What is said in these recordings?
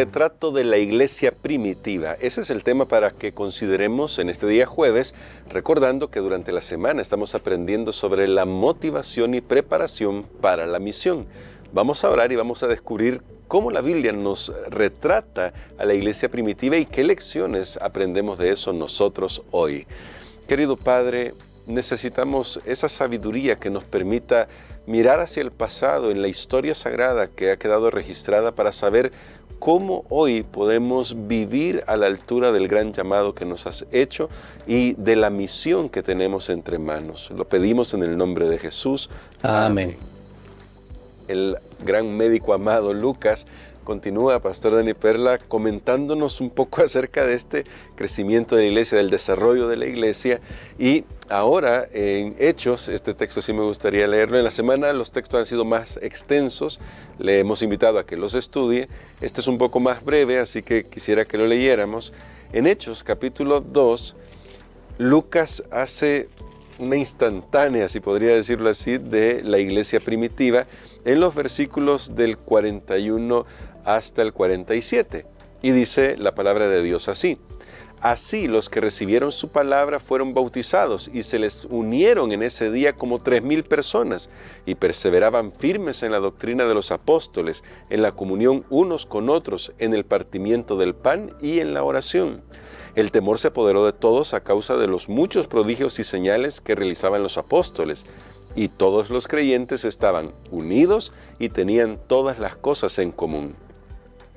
retrato de la iglesia primitiva. Ese es el tema para que consideremos en este día jueves, recordando que durante la semana estamos aprendiendo sobre la motivación y preparación para la misión. Vamos a orar y vamos a descubrir cómo la Biblia nos retrata a la iglesia primitiva y qué lecciones aprendemos de eso nosotros hoy. Querido Padre, necesitamos esa sabiduría que nos permita mirar hacia el pasado en la historia sagrada que ha quedado registrada para saber cómo hoy podemos vivir a la altura del gran llamado que nos has hecho y de la misión que tenemos entre manos. Lo pedimos en el nombre de Jesús. Amén. El gran médico amado Lucas continúa, Pastor Dani Perla, comentándonos un poco acerca de este crecimiento de la iglesia, del desarrollo de la iglesia. Y ahora en Hechos, este texto sí me gustaría leerlo. En la semana los textos han sido más extensos, le hemos invitado a que los estudie. Este es un poco más breve, así que quisiera que lo leyéramos. En Hechos capítulo 2, Lucas hace una instantánea, si podría decirlo así, de la iglesia primitiva en los versículos del 41 hasta el 47. Y dice la palabra de Dios así: Así los que recibieron su palabra fueron bautizados y se les unieron en ese día como 3,000 personas y perseveraban firmes en la doctrina de los apóstoles, en la comunión unos con otros, en el partimiento del pan y en la oración. El temor se apoderó de todos a causa de los muchos prodigios y señales que realizaban los apóstoles, y todos los creyentes estaban unidos y tenían todas las cosas en común.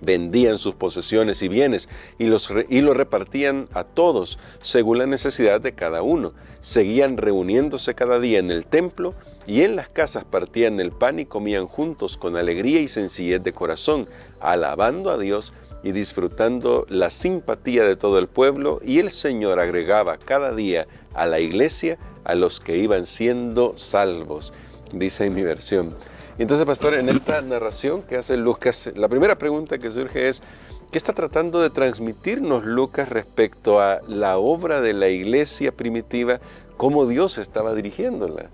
Vendían sus posesiones y bienes y lo repartían a todos según la necesidad de cada uno. Seguían reuniéndose cada día en el templo y en las casas partían el pan y comían juntos con alegría y sencillez de corazón, alabando a Dios y disfrutando la simpatía de todo el pueblo, y el Señor agregaba cada día a la iglesia a los que iban siendo salvos, dice en mi versión. Entonces, pastor, en esta narración que hace Lucas, la primera pregunta que surge es: ¿qué está tratando de transmitirnos Lucas respecto a la obra de la iglesia primitiva? ¿Cómo Dios estaba dirigiéndola?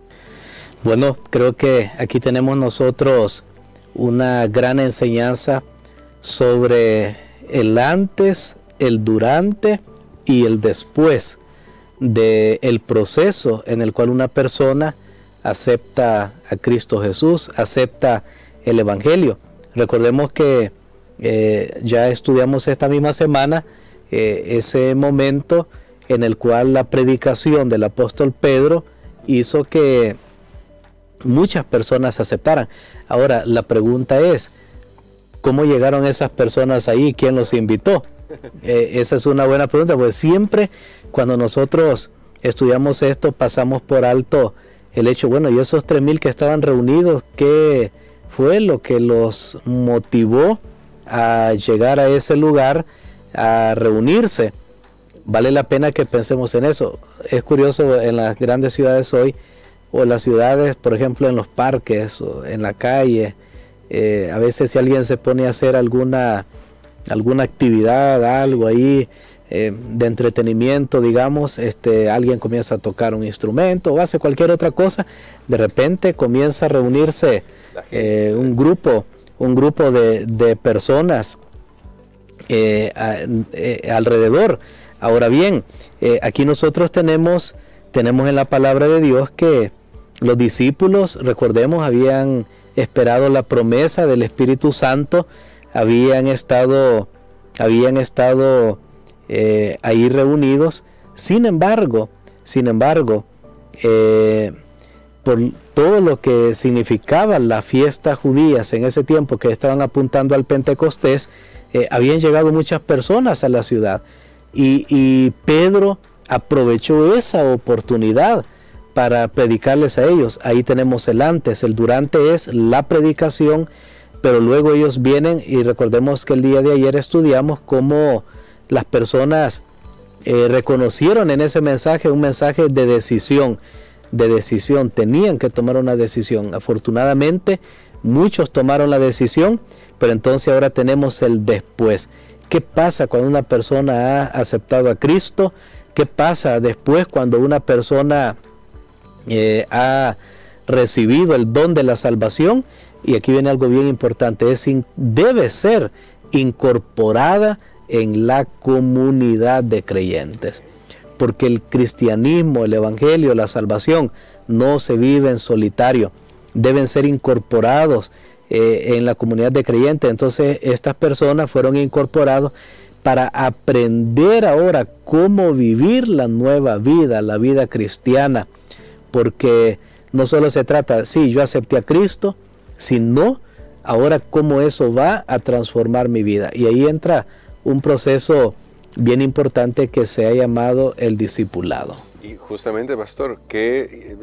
Bueno, creo que aquí tenemos nosotros una gran enseñanza sobre el antes, el durante y el después del proceso en el cual una persona acepta a Cristo Jesús, acepta el Evangelio. Recordemos que ya estudiamos esta misma semana ese momento en el cual la predicación del apóstol Pedro hizo que muchas personas aceptaran. Ahora, la pregunta es: ¿cómo llegaron esas personas ahí? ¿Quién los invitó? Esa es una buena pregunta, pues siempre cuando nosotros estudiamos esto pasamos por alto el hecho, bueno, y esos 3,000 que estaban reunidos, ¿qué fue lo que los motivó a llegar a ese lugar, a reunirse? Vale la pena que pensemos en eso. Es curioso, en las grandes ciudades hoy, o en las ciudades, por ejemplo, en los parques o en la calle, a veces si alguien se pone a hacer alguna actividad, algo ahí de entretenimiento, digamos, alguien comienza a tocar un instrumento o hace cualquier otra cosa, de repente comienza a reunirse un grupo de personas alrededor. Ahora bien, aquí nosotros tenemos en la palabra de Dios que los discípulos, recordemos, habían esperado la promesa del Espíritu Santo, habían estado ahí reunidos. Sin embargo, por todo lo que significaba la fiesta judías en ese tiempo, que estaban apuntando al Pentecostés, habían llegado muchas personas a la ciudad, y Pedro aprovechó esa oportunidad para predicarles a ellos. Ahí tenemos el antes, el durante es la predicación, pero luego ellos vienen, y recordemos que el día de ayer estudiamos cómo las personas reconocieron en ese mensaje un mensaje de decisión, tenían que tomar una decisión. Afortunadamente muchos tomaron la decisión, pero entonces ahora tenemos el después. ¿Qué pasa cuando una persona ha aceptado a Cristo? ¿Qué pasa después cuando una persona ha recibido el don de la salvación? Y aquí viene algo bien importante: debe ser incorporada en la comunidad de creyentes. Porque el cristianismo, el evangelio, la salvación no se vive en solitario, deben ser incorporados en la comunidad de creyentes. Entonces estas personas fueron incorporados para aprender ahora cómo vivir la nueva vida, la vida cristiana, porque no solo se trata, sí, yo acepté a Cristo, sino ahora cómo eso va a transformar mi vida. Y ahí entra un proceso bien importante que se ha llamado el discipulado. Y justamente, pastor, ¿qué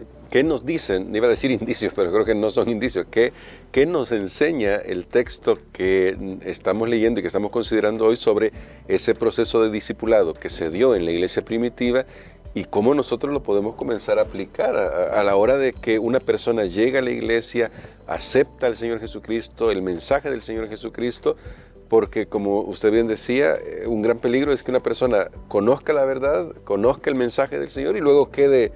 nos dicen? Iba a decir indicios, pero creo que no son indicios. ¿Qué nos enseña el texto que estamos leyendo y que estamos considerando hoy sobre ese proceso de discipulado que se dio en la iglesia primitiva y cómo nosotros lo podemos comenzar a aplicar a la hora de que una persona llega a la iglesia, acepta al Señor Jesucristo, el mensaje del Señor Jesucristo? Porque, como usted bien decía, un gran peligro es que una persona conozca la verdad, conozca el mensaje del Señor y luego quede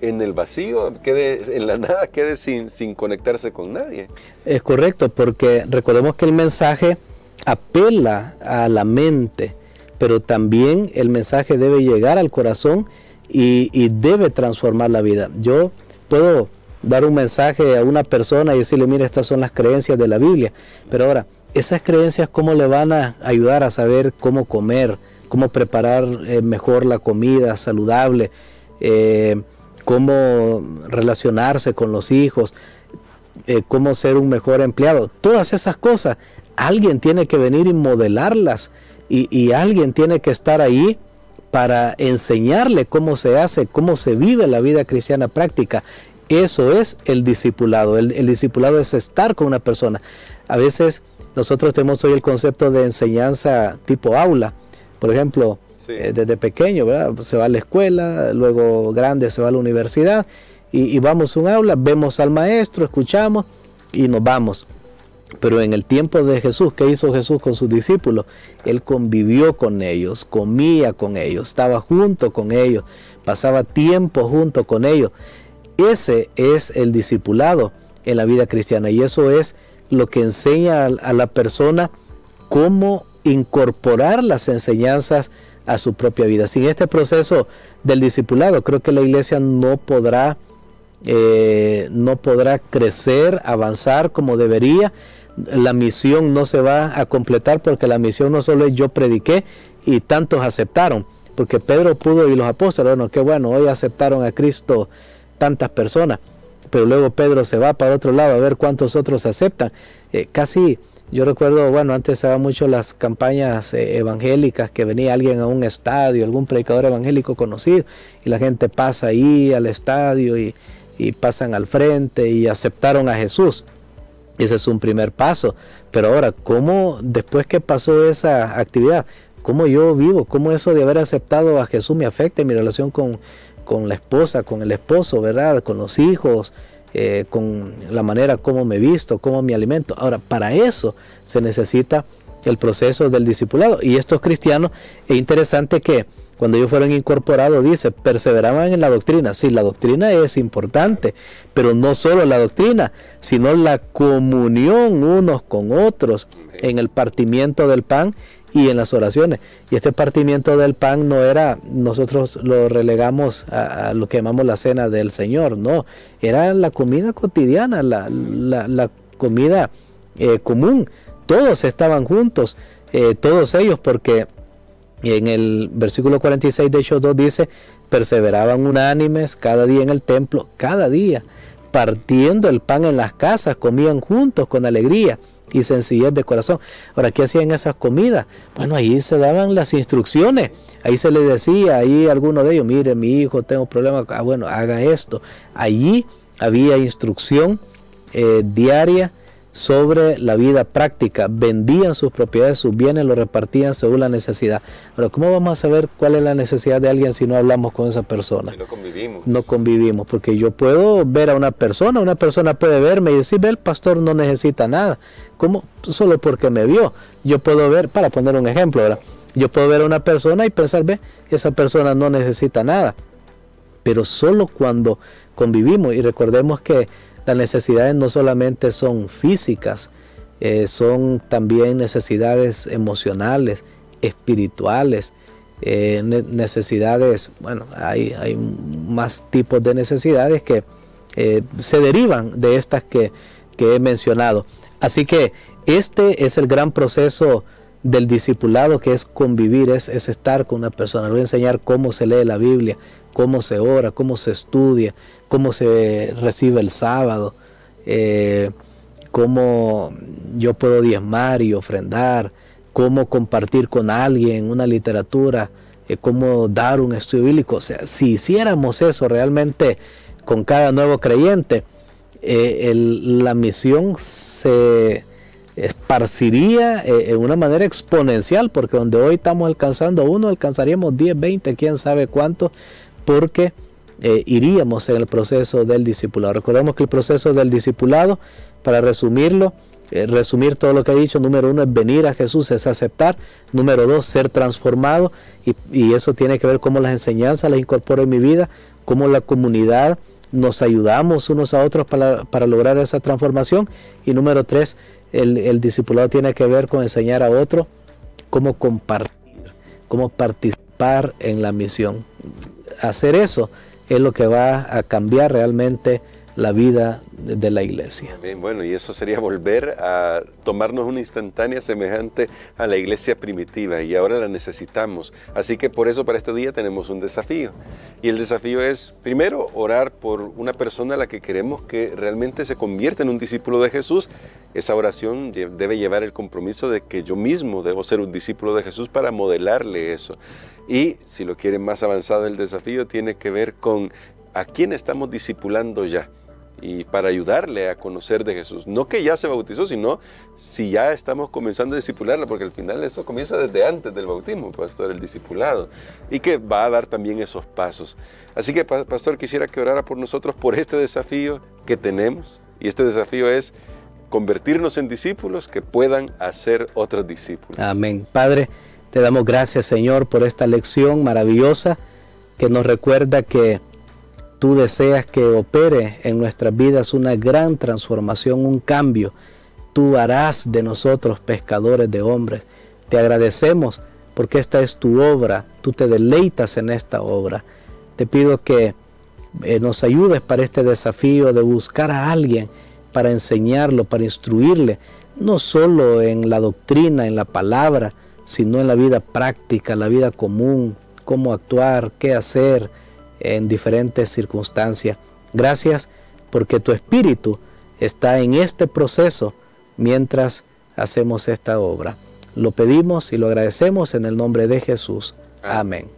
en el vacío, quede en la nada, quede sin conectarse con nadie. Es correcto, porque recordemos que el mensaje apela a la mente, pero también el mensaje debe llegar al corazón y debe transformar la vida. Yo puedo dar un mensaje a una persona y decirle, mira, estas son las creencias de la Biblia, pero ahora, esas creencias, ¿cómo le van a ayudar a saber cómo comer, cómo preparar mejor la comida saludable, cómo relacionarse con los hijos, cómo ser un mejor empleado? Todas esas cosas, alguien tiene que venir y modelarlas y alguien tiene que estar ahí para enseñarle cómo se hace, cómo se vive la vida cristiana práctica. Eso es el discipulado. El discipulado es estar con una persona. A veces nosotros tenemos hoy el concepto de enseñanza tipo aula. Por ejemplo, sí, desde pequeño, ¿verdad? Se va a la escuela, luego grande se va a la universidad y vamos a un aula, vemos al maestro, escuchamos y nos vamos. Pero en el tiempo de Jesús, ¿qué hizo Jesús con sus discípulos? Él convivió con ellos, comía con ellos, estaba junto con ellos, pasaba tiempo junto con ellos. Ese es el discipulado en la vida cristiana y eso es lo que enseña a la persona cómo incorporar las enseñanzas a su propia vida. Sin este proceso del discipulado, creo que la iglesia no podrá crecer, avanzar como debería. La misión no se va a completar porque la misión no solo es yo prediqué y tantos aceptaron, porque Pedro pudo y los apóstoles, bueno, qué bueno, hoy aceptaron a Cristo tantas personas, pero luego Pedro se va para otro lado a ver cuántos otros aceptan. Casi, yo recuerdo, bueno, antes se daban mucho las campañas evangélicas, que venía alguien a un estadio, algún predicador evangélico conocido, y la gente pasa ahí al estadio y pasan al frente y aceptaron a Jesús. Ese es un primer paso. Pero ahora, ¿cómo después que pasó esa actividad, cómo yo vivo, cómo eso de haber aceptado a Jesús me afecta en mi relación con la esposa, con el esposo, ¿verdad? Con los hijos, con la manera como me visto, cómo me alimento? Ahora, para eso se necesita el proceso del discipulado. Y estos cristianos, es interesante que cuando ellos fueron incorporados, dice, perseveraban en la doctrina. Sí, la doctrina es importante, pero no solo la doctrina, sino la comunión unos con otros en el partimiento del pan y en las oraciones. Y este partimiento del pan no era, nosotros lo relegamos a lo que llamamos la cena del Señor, no, era la comida cotidiana, la comida común. Todos estaban juntos, todos ellos, porque en el versículo 46 de Hechos 2 dice, perseveraban unánimes cada día en el templo, cada día, partiendo el pan en las casas, comían juntos con alegría y sencillez de corazón. Ahora, ¿qué hacían esas comidas? Bueno, ahí se daban las instrucciones, ahí se les decía, ahí alguno de ellos, mire, mi hijo, tengo problemas, bueno, haga esto. Allí había instrucción diaria sobre la vida práctica, vendían sus propiedades, sus bienes, los repartían según la necesidad. Ahora, ¿cómo vamos a saber cuál es la necesidad de alguien si no hablamos con esa persona? Si no convivimos. No convivimos, porque yo puedo ver a una persona puede verme y decir, ve, el pastor no necesita nada. ¿Cómo? Solo porque me vio. Yo puedo ver, para poner un ejemplo, ¿verdad? Yo puedo ver a una persona y pensar, ve, esa persona no necesita nada. Pero solo cuando convivimos, y recordemos que las necesidades no solamente son físicas, son también necesidades emocionales, espirituales, necesidades, bueno, hay más tipos de necesidades que se derivan de estas que he mencionado. Así que este es el gran proceso del discipulado, que es convivir, es estar con una persona. Le voy a enseñar cómo se lee la Biblia, cómo se ora, cómo se estudia, cómo se recibe el sábado, cómo yo puedo diezmar y ofrendar, cómo compartir con alguien una literatura, cómo dar un estudio bíblico. O sea, si hiciéramos eso realmente con cada nuevo creyente, la misión se esparciría en una manera exponencial, porque donde hoy estamos alcanzando uno, alcanzaríamos 10, 20, quién sabe cuánto, porque iríamos en el proceso del discipulado. Recordemos que el proceso del discipulado, para resumirlo, resumir todo lo que he dicho: número 1 es venir a Jesús, es aceptar; número 2, ser transformado, y eso tiene que ver cómo las enseñanzas las incorporo en mi vida, cómo la comunidad nos ayudamos unos a otros para lograr esa transformación; y número 3, el discipulado tiene que ver con enseñar a otro cómo compartir, cómo participar en la misión. Hacer eso es lo que va a cambiar realmente la vida de la iglesia. Bien, bueno, y eso sería volver a tomarnos una instantánea semejante a la iglesia primitiva, y ahora la necesitamos. Así que por eso para este día tenemos un desafío. Y el desafío es, primero, orar por una persona a la que queremos que realmente se convierta en un discípulo de Jesús. Esa oración debe llevar el compromiso de que yo mismo debo ser un discípulo de Jesús para modelarle eso. Y si lo quieren más avanzado, el desafío tiene que ver con a quién estamos discipulando ya, y para ayudarle a conocer de Jesús. No que ya se bautizó, sino si ya estamos comenzando a discipularla, porque al final eso comienza desde antes del bautismo, pastor, el discipulado, y que va a dar también esos pasos. Así que, pastor, quisiera que orara por nosotros por este desafío que tenemos, y este desafío es convertirnos en discípulos que puedan hacer otros discípulos. Amén. Padre, te damos gracias, Señor, por esta lección maravillosa que nos recuerda que tú deseas que opere en nuestras vidas una gran transformación, un cambio. Tú harás de nosotros pescadores de hombres. Te agradecemos porque esta es tu obra, tú te deleitas en esta obra. Te pido que nos ayudes para este desafío de buscar a alguien para enseñarlo, para instruirle, no solo en la doctrina, en la palabra, sino en la vida práctica, la vida común, cómo actuar, qué hacer en diferentes circunstancias. Gracias porque tu Espíritu está en este proceso mientras hacemos esta obra. Lo pedimos y lo agradecemos en el nombre de Jesús. Amén.